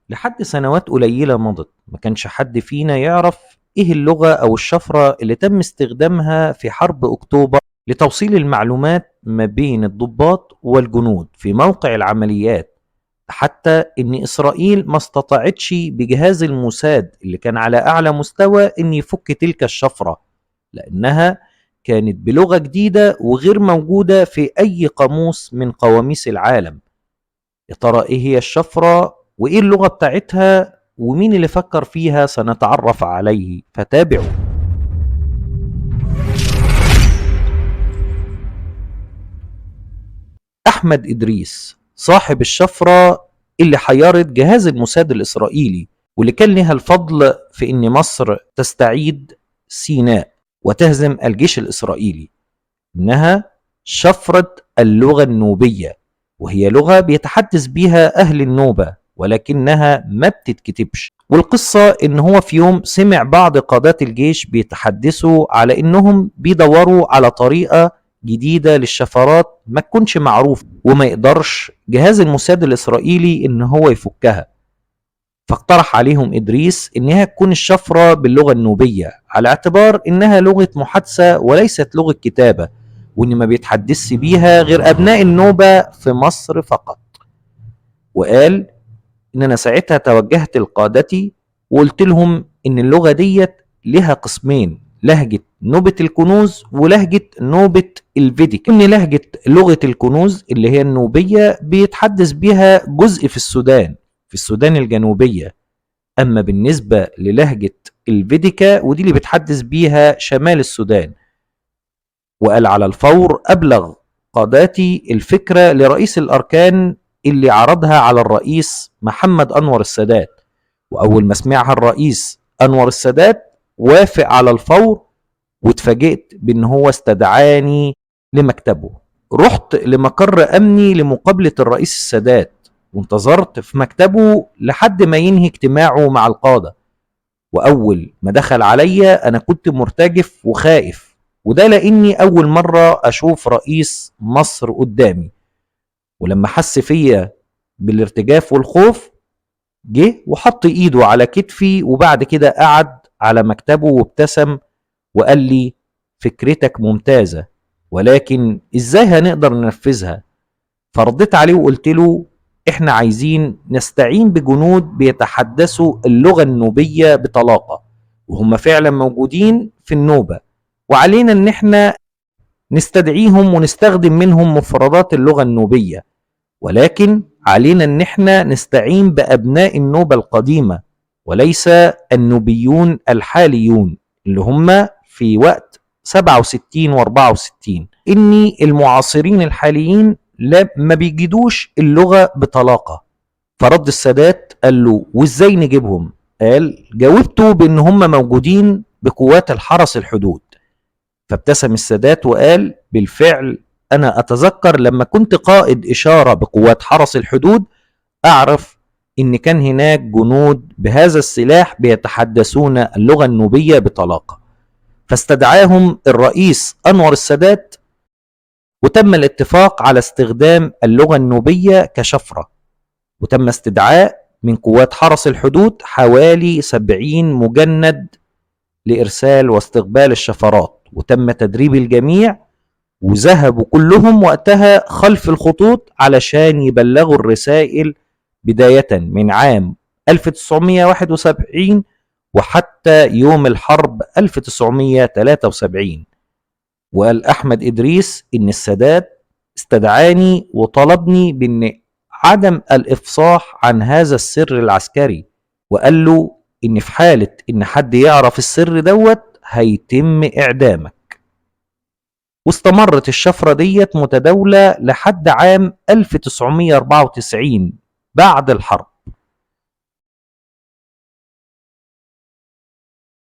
لحد سنوات قليلة مضت ما كانش حد فينا يعرف ايه اللغة او الشفرة اللي تم استخدامها في حرب اكتوبر لتوصيل المعلومات ما بين الضباط والجنود في موقع العمليات. حتى ان اسرائيل ما استطاعتش بجهاز الموساد اللي كان على اعلى مستوى ان يفك تلك الشفرة، لانها كانت بلغة جديدة وغير موجودة في اي قاموس من قواميس العالم. يا ترى ايه هي الشفرة وايه اللغة بتاعتها ومين اللي فكر فيها؟ سنتعرف عليه، فتابعوا. احمد ادريس صاحب الشفرة اللي حيرت جهاز الموساد الاسرائيلي، واللي كان لها الفضل في ان مصر تستعيد سيناء وتهزم الجيش الاسرائيلي. انها شفرة اللغة النوبية، وهي لغة بيتحدث بيها اهل النوبة ولكنها ما بتتكتبش. والقصة ان هو في يوم سمع بعض قادات الجيش بيتحدثوا على انهم بيدوروا على طريقة جديدة للشفرات ما تكونش معروفة وما يقدرش جهاز الموساد الاسرائيلي ان هو يفكها. فاقترح عليهم إدريس إنها تكون الشفرة باللغة النوبية على اعتبار إنها لغة محادثة وليست لغة كتابة، وإن ما بيتحدثش بيها غير أبناء النوبة في مصر فقط. وقال إن أنا ساعتها توجهت لقادتي وقلت لهم إن اللغة ديت لها قسمين: لهجة نوبة الكنوز ولهجة نوبة الفيديك. إن لهجة لغة الكنوز اللي هي النوبية بيتحدث بيها جزء في السودان، في السودان الجنوبية. أما بالنسبة للهجة الفيديكا ودي اللي بتحدث بيها شمال السودان. وقال على الفور أبلغ قاداتي الفكرة لرئيس الأركان اللي عرضها على الرئيس محمد أنور السادات. وأول ما سمعها الرئيس أنور السادات وافق على الفور، واتفاجئت بأن هو استدعاني لمكتبه. رحت لمقر أمني لمقابلة الرئيس السادات، وانتظرت في مكتبه لحد ما ينهي اجتماعه مع القادة. وأول ما دخل عليا أنا كنت مرتجف وخائف، وده لأني أول مرة أشوف رئيس مصر قدامي. ولما حس فيا بالارتجاف والخوف جه وحط إيده على كتفي، وبعد كده قعد على مكتبه وابتسم وقال لي: فكرتك ممتازة، ولكن إزاي هنقدر ننفذها؟ فرديت عليه وقلت له: احنا عايزين نستعين بجنود بيتحدثوا اللغة النوبية بطلاقة، وهم فعلا موجودين في النوبة، وعلينا ان احنا نستدعيهم ونستخدم منهم مفردات اللغة النوبية، ولكن علينا ان احنا نستعين بأبناء النوبة القديمة وليس النوبيون الحاليون اللي هم في وقت 67 و64. اني المعاصرين الحاليين لا ما بيجدوش اللغة بطلاقة. فرد السادات قال له: وازاي نجيبهم؟ قال: جاوبته بان هم موجودين بقوات الحرس الحدود. فابتسم السادات وقال: بالفعل انا اتذكر لما كنت قائد اشارة بقوات حرس الحدود اعرف ان كان هناك جنود بهذا السلاح بيتحدثون اللغة النوبية بطلاقة. فاستدعاهم الرئيس انور السادات، وتم الاتفاق على استخدام اللغة النوبية كشفرة. وتم استدعاء من قوات حرس الحدود حوالي 70 مجند لإرسال واستقبال الشفرات، وتم تدريب الجميع، وذهبوا كلهم وقتها خلف الخطوط علشان يبلغوا الرسائل بداية من عام 1971 وحتى يوم الحرب 1973. وقال أحمد إدريس إن السادات استدعاني وطلبني بأن عدم الإفصاح عن هذا السر العسكري، وقال له إن في حالة إن حد يعرف السر دوت هيتم إعدامك. واستمرت الشفرة ديت متداولة لحد عام 1994 بعد الحرب.